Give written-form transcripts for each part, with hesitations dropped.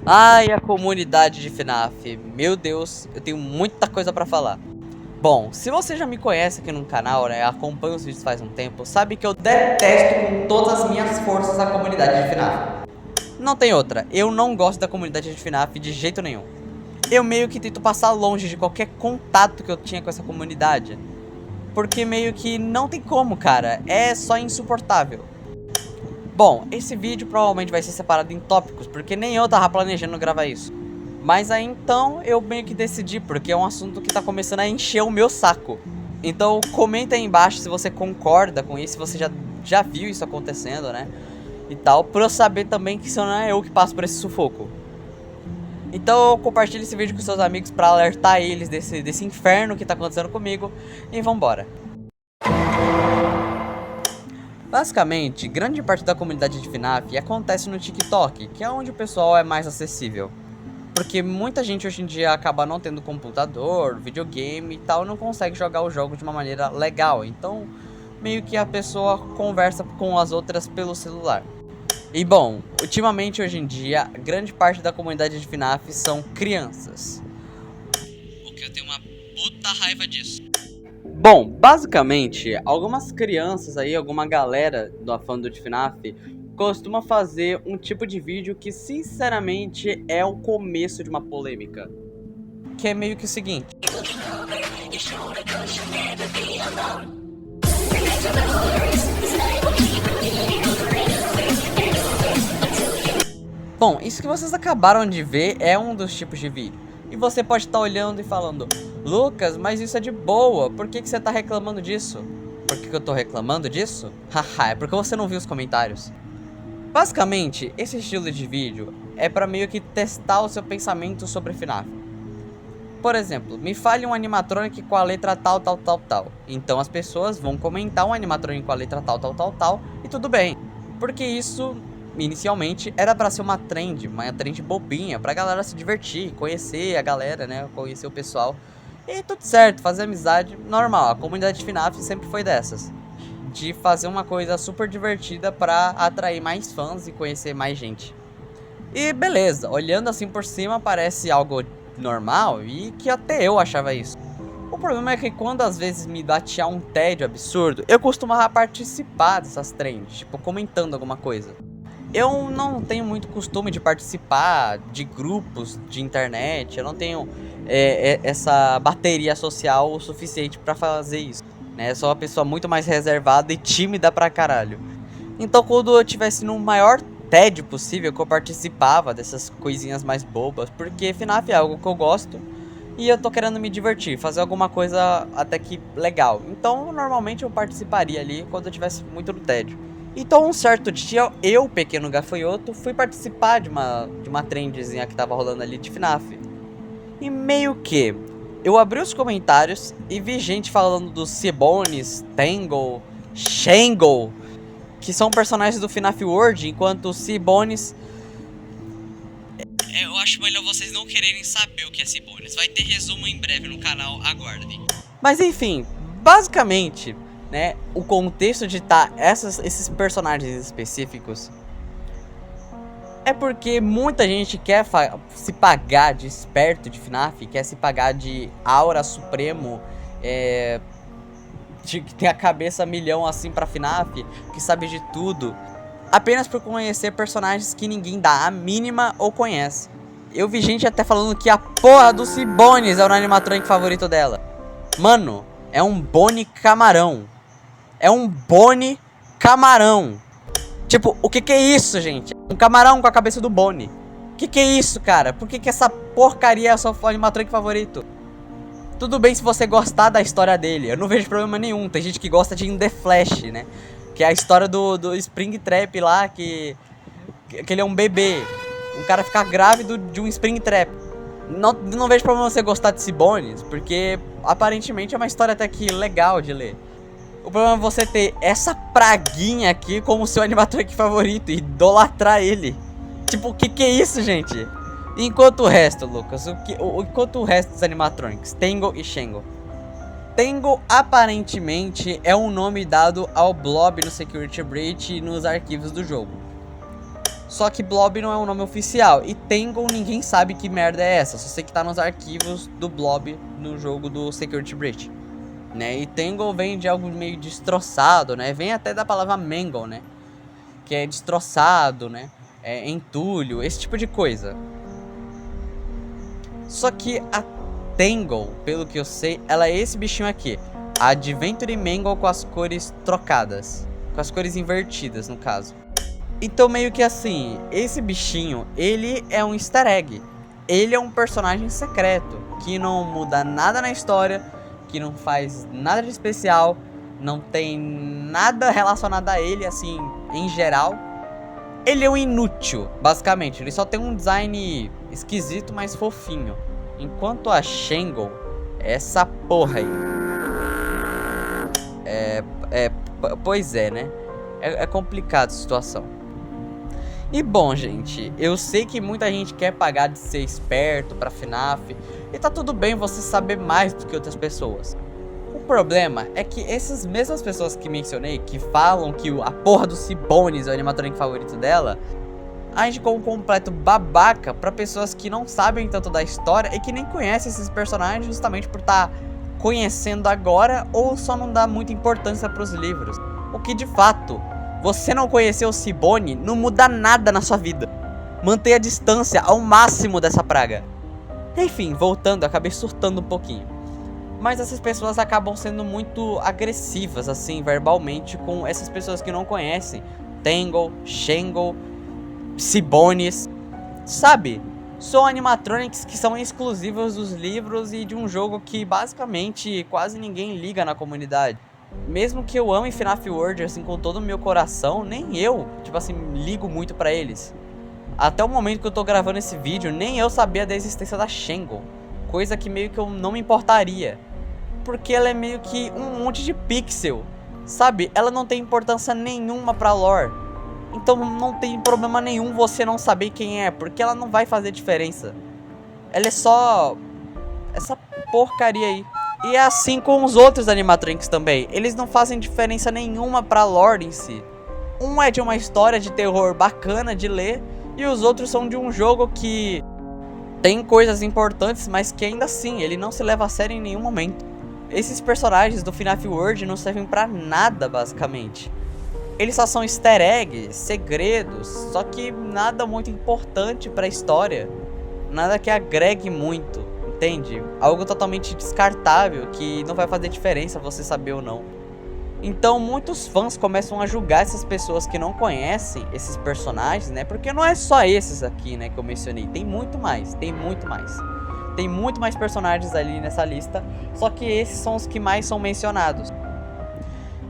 Ai, a comunidade de FNAF. Meu Deus, eu tenho muita coisa pra falar. Bom, se você já me conhece aqui no canal, né, acompanha os vídeos faz um tempo, sabe que eu detesto com todas as minhas forças a comunidade de FNAF. Não tem outra, eu não gosto da comunidade de FNAF de jeito nenhum. Eu meio que tento passar longe de qualquer contato que eu tinha com essa comunidade. Porque meio que não tem como, cara, é só insuportável. Bom, esse vídeo provavelmente vai ser separado em tópicos, porque nem eu tava planejando gravar isso. Mas aí então eu meio que decidi, porque é um assunto que tá começando a encher o meu saco. Então comenta aí embaixo se você concorda com isso, se você já viu isso acontecendo, né? E tal, pra eu saber também que isso não é eu que passo por esse sufoco. Então compartilhe esse vídeo com seus amigos pra alertar eles desse inferno que tá acontecendo comigo. E vambora. Basicamente, grande parte da comunidade de FNAF acontece no TikTok, que é onde o pessoal é mais acessível. Porque muita gente hoje em dia acaba não tendo computador, videogame e tal, não consegue jogar o jogo de uma maneira legal. Então, meio que a pessoa conversa com as outras pelo celular. E bom, ultimamente hoje em dia, grande parte da comunidade de FNAF são crianças. O que eu tenho uma puta raiva disso. Bom, basicamente, algumas crianças aí, alguma galera do fandom de FNAF costuma fazer um tipo de vídeo que sinceramente é o começo de uma polêmica. Que é meio que o seguinte. Bom, isso que vocês acabaram de ver é um dos tipos de vídeo. E você pode estar olhando e falando: Lucas, mas isso é de boa, por que você tá reclamando disso? Por que eu tô reclamando disso? Haha, é porque você não viu os comentários. Basicamente, esse estilo de vídeo é pra meio que testar o seu pensamento sobre FNAF. Por exemplo, me fale um animatronic com a letra tal, tal, tal, tal. Então as pessoas vão comentar um animatronic com a letra tal, tal, tal, tal, e tudo bem. Porque isso, inicialmente, era pra ser uma trend bobinha, pra galera se divertir, conhecer a galera, né, conhecer o pessoal. E tudo certo, fazer amizade, normal, a comunidade de FNAF sempre foi dessas. De fazer uma coisa super divertida pra atrair mais fãs e conhecer mais gente. E beleza, olhando assim por cima parece algo normal e que até eu achava isso. O problema é que quando às vezes me batia um tédio absurdo, eu costumava participar dessas trends, tipo comentando alguma coisa. Eu não tenho muito costume de participar de grupos de internet, eu não tenho essa bateria social o suficiente pra fazer isso, né? Eu sou uma pessoa muito mais reservada e tímida pra caralho. Então quando eu tivesse no maior tédio possível, que eu participava dessas coisinhas mais bobas, porque FNAF é algo que eu gosto e eu tô querendo me divertir, fazer alguma coisa até que legal. Então normalmente eu participaria ali quando eu tivesse muito no tédio. Então um certo dia eu, pequeno gafanhoto, fui participar de uma trendzinha que tava rolando ali de FNAF. E meio que eu abri os comentários e vi gente falando dos Cebones, Tangle, Shangle, que são personagens do FNAF World, enquanto os Cebones... Eu acho melhor vocês não quererem saber o que é Cebones. Vai ter resumo em breve no canal, aguardem. Mas enfim, basicamente, né, o contexto de estar esses personagens específicos é porque muita gente quer se pagar de esperto de FNAF, quer se pagar de aura supremo, que tem a cabeça milhão assim pra FNAF, que sabe de tudo, apenas por conhecer personagens que ninguém dá a mínima ou conhece. Eu vi gente até falando que a porra do Cebones é o animatronic favorito dela. Mano, é um Bonnie camarão. É um Bonnie camarão. Tipo, o que é isso, gente? Um camarão com a cabeça do Bonnie. O que é isso, cara? Por que essa porcaria é o seu animatronic favorito? Tudo bem se você gostar da história dele, eu não vejo problema nenhum. Tem gente que gosta de In The Flash, né? Que é a história do Springtrap lá, que ele é um bebê. Um cara ficar grávido de um Springtrap. Não vejo problema você gostar de Cebones, porque aparentemente é uma história até que legal de ler. O problema é você ter essa praguinha aqui como seu animatronic favorito e idolatrar ele. Tipo, o que é isso, gente? Enquanto o resto, Lucas, enquanto o resto dos animatronics, Tangle e Shangle. Tangle aparentemente é um nome dado ao Blob no Security Breach e nos arquivos do jogo. Só que Blob não é um nome oficial. E Tangle ninguém sabe que merda é essa. Só sei que tá nos arquivos do Blob no jogo do Security Breach, né? E Tangle vem de algo meio destroçado, né? Vem até da palavra mangle, né? Que é destroçado, né? É entulho, esse tipo de coisa. Só que a Tangle, pelo que eu sei, ela é esse bichinho aqui. A Adventure Mangle com as cores trocadas. Com as cores invertidas, no caso. Então meio que assim, esse bichinho, ele é um easter egg. Ele é um personagem secreto, que não muda nada na história, que não faz nada de especial, não tem nada relacionado a ele, assim, em geral. Ele é um inútil, basicamente. Ele só tem um design esquisito, mas fofinho. Enquanto a Shangle, essa porra aí. Pois é, né? É complicada a situação. E bom, gente, eu sei que muita gente quer pagar de ser esperto pra FNAF. E tá tudo bem você saber mais do que outras pessoas. O problema é que essas mesmas pessoas que mencionei, que falam que a porra do Cibones é o animatronic favorito dela, age como um completo babaca pra pessoas que não sabem tanto da história e que nem conhecem esses personagens justamente por estar conhecendo agora ou só não dá muita importância pros livros. O que de fato, você não conhecer o Cibone não muda nada na sua vida. Mantenha a distância ao máximo dessa praga. Enfim, voltando, acabei surtando um pouquinho. Mas essas pessoas acabam sendo muito agressivas, assim, verbalmente, com essas pessoas que não conhecem Tangle, Shangle, Cibones. Sabe? São animatronics que são exclusivos dos livros e de um jogo que basicamente quase ninguém liga na comunidade. Mesmo que eu ame FNAF World, assim, com todo o meu coração, nem eu, tipo assim, ligo muito pra eles. Até o momento que eu tô gravando esse vídeo, nem eu sabia da existência da Shangle. Coisa que meio que eu não me importaria. Porque ela é meio que um monte de pixel, sabe? Ela não tem importância nenhuma pra lore. Então não tem problema nenhum você não saber quem é, porque ela não vai fazer diferença. Ela é só essa porcaria aí. E é assim com os outros animatronics também. Eles não fazem diferença nenhuma pra lore em si. Um é de uma história de terror bacana de ler, e os outros são de um jogo que tem coisas importantes, mas que ainda assim ele não se leva a sério em nenhum momento. Esses personagens do FNAF World não servem pra nada, basicamente. Eles só são easter eggs, segredos, só que nada muito importante pra história. Nada que agregue muito, entende? Algo totalmente descartável, que não vai fazer diferença você saber ou não. Então muitos fãs começam a julgar essas pessoas que não conhecem esses personagens, né? Porque não é só esses aqui, né, que eu mencionei. Tem muito mais, tem muito mais. Tem muito mais personagens ali nessa lista, só que esses são os que mais são mencionados.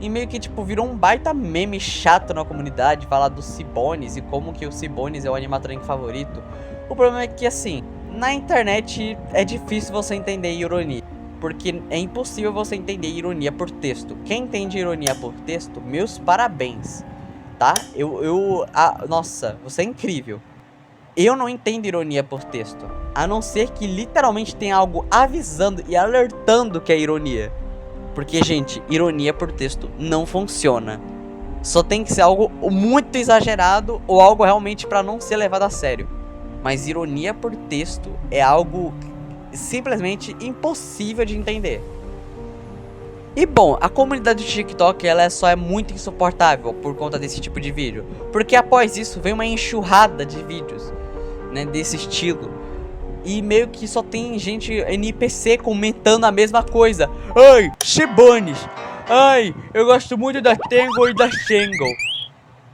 E meio que tipo virou um baita meme chato na comunidade falar do Cibones e como que o Cibones é o animatronic favorito. O problema é que assim, na internet é difícil você entender ironia, porque é impossível você entender ironia por texto. Quem entende ironia por texto, meus parabéns, tá? Nossa, você é incrível. Eu não entendo ironia por texto, a não ser que literalmente tenha algo avisando e alertando que é ironia. Porque, gente, ironia por texto não funciona. Só tem que ser algo muito exagerado ou algo realmente pra não ser levado a sério. Mas ironia por texto é algo simplesmente impossível de entender. E bom, a comunidade do TikTok ela só é muito insuportável por conta desse tipo de vídeo. Porque após isso vem uma enxurrada de vídeos, né, desse estilo. E meio que só tem gente NPC comentando a mesma coisa. Ai, Cibones. Ai, eu gosto muito da Tangle e da Shangle.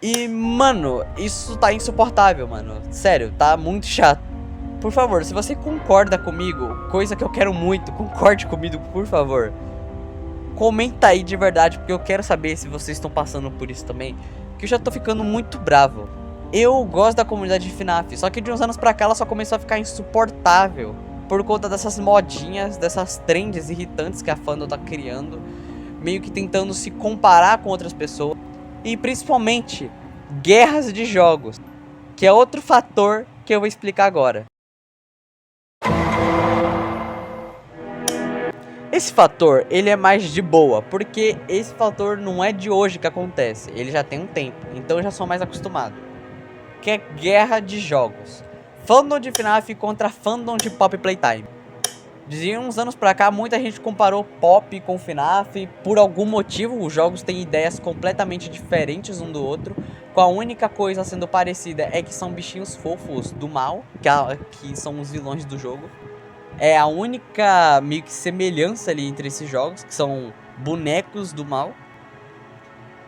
E, mano, isso tá insuportável, mano. Sério, tá muito chato. Por favor, se você concorda comigo, coisa que eu quero muito, concorde comigo, por favor. Comenta aí de verdade, porque eu quero saber se vocês estão passando por isso também. Que eu já tô ficando muito bravo. Eu gosto da comunidade de FNAF, só que de uns anos pra cá ela só começou a ficar insuportável por conta dessas modinhas, dessas trends irritantes que a fandom tá criando, meio que tentando se comparar com outras pessoas. E principalmente, guerras de jogos, que é outro fator que eu vou explicar agora. Esse fator, ele é mais de boa, porque esse fator não é de hoje que acontece, ele já tem um tempo, então eu já sou mais acostumado. que é guerra de jogos. Fandom de FNAF contra fandom de Pop Playtime. De uns anos pra cá, muita gente comparou Pop com FNAF. Por algum motivo, os jogos têm ideias completamente diferentes um do outro. Com a única coisa sendo parecida é que são bichinhos fofos do mal, que são os vilões do jogo. É a única meio que semelhança ali entre esses jogos, que são bonecos do mal.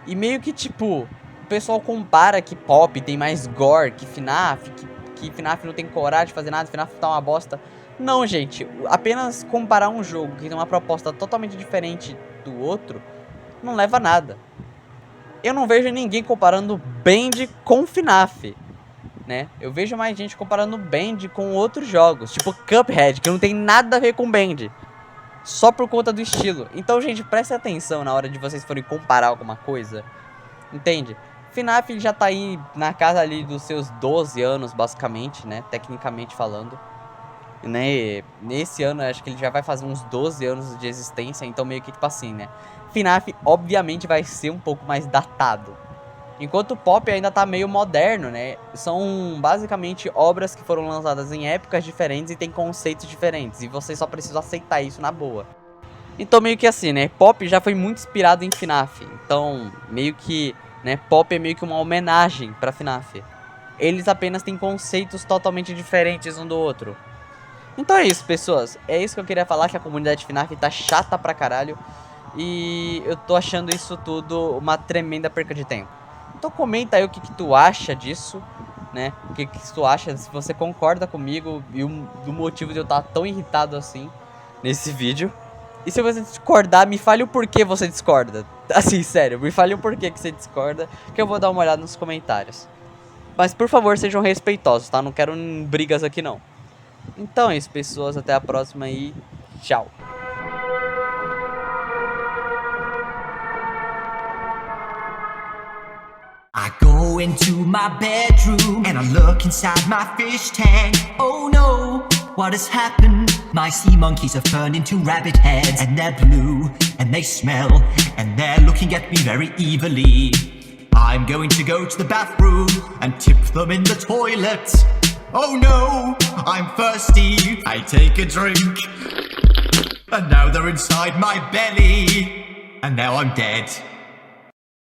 E meio que tipo, o pessoal compara que Pop tem mais gore que FNAF, que FNAF não tem coragem de fazer nada, FNAF tá uma bosta. Não, gente, apenas comparar um jogo que tem uma proposta totalmente diferente do outro não leva a nada. Eu não vejo ninguém comparando Band com FNAF, né? Eu vejo mais gente comparando Band com outros jogos, tipo Cuphead, que não tem nada a ver com Band, só por conta do estilo. Então, gente, preste atenção na hora de vocês forem comparar alguma coisa, entende? FNAF já tá aí na casa ali dos seus 12 anos, basicamente, né? Tecnicamente falando. Né? Nesse ano, acho que ele já vai fazer uns 12 anos de existência, então meio que tipo assim, né? FNAF, obviamente, vai ser um pouco mais datado. Enquanto o Pop ainda tá meio moderno, né? São basicamente obras que foram lançadas em épocas diferentes e tem conceitos diferentes. E você só precisa aceitar isso na boa. Então meio que assim, né? Pop já foi muito inspirado em FNAF. Então meio que, né? Pop é meio que uma homenagem pra FNAF. Eles apenas têm conceitos totalmente diferentes um do outro. Então é isso, pessoas. É isso que eu queria falar, que a comunidade FNAF tá chata pra caralho. E eu tô achando isso tudo uma tremenda perca de tempo. Então comenta aí o que tu acha disso, né? O que tu acha, se você concorda comigo e do motivo de eu estar tão irritado assim nesse vídeo. E se você discordar, me fale o porquê você discorda. Assim, sério, me fale o porquê que você discorda, que eu vou dar uma olhada nos comentários. Mas por favor, sejam respeitosos, tá? Não quero brigas aqui não. Então é isso, pessoas. Até a próxima e tchau. I go into my bedroom and I look inside my fish tank. Oh no, what has happened? My sea monkeys have turned into rabbit heads, and they're blue and they smell and they're looking at me very evilly. I'm going to go to the bathroom and tip them in the toilet. Oh no, I'm thirsty. I take a drink and now they're inside my belly and now I'm dead.